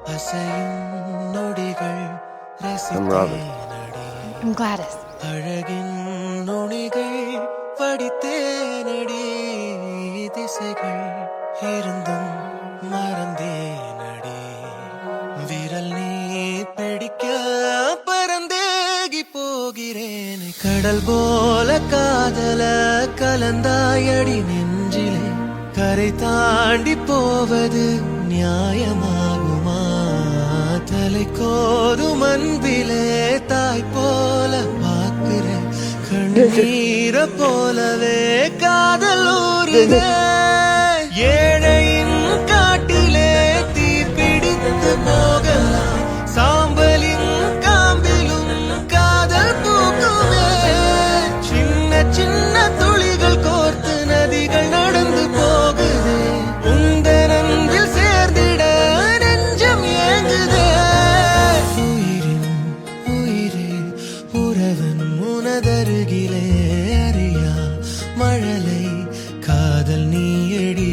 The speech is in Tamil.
அசையும் நொடிகள் I'm Robin. ரசித்தேனடி I'm Gladys. அழகின் நுனிகள் படித்தேனடி திசைகள் இருந்தும் மறந்தேனடி விரல் நீ பிடிக்க பறந்தேகி போகிறேன் கடல் போல காதல கலந்தாயடி நெஞ்சிலே கரை தாண்டி போவது நியாயமாகுமா தலை கோதும் அன்பிலே தாய் போல பார்க்கிறேன் கண்ணீர போலவே காதல் ஊறுதே ஏழையின் காட்டிலே தீ பிடித்து போகலாம் சாம்பலின் காம்பிலும் காதல் பூக்குமே சின்ன சின்ன துளிகள் கோர்த்து நதிகள் நடந்து போகுதே உந்தன் அன்பில் சேர்ந்திட நெஞ்சம் ஏங்குதே உயிரின் உயிரே உறவன் உனதருகிலே அறியா மழலை காதல் நீயடி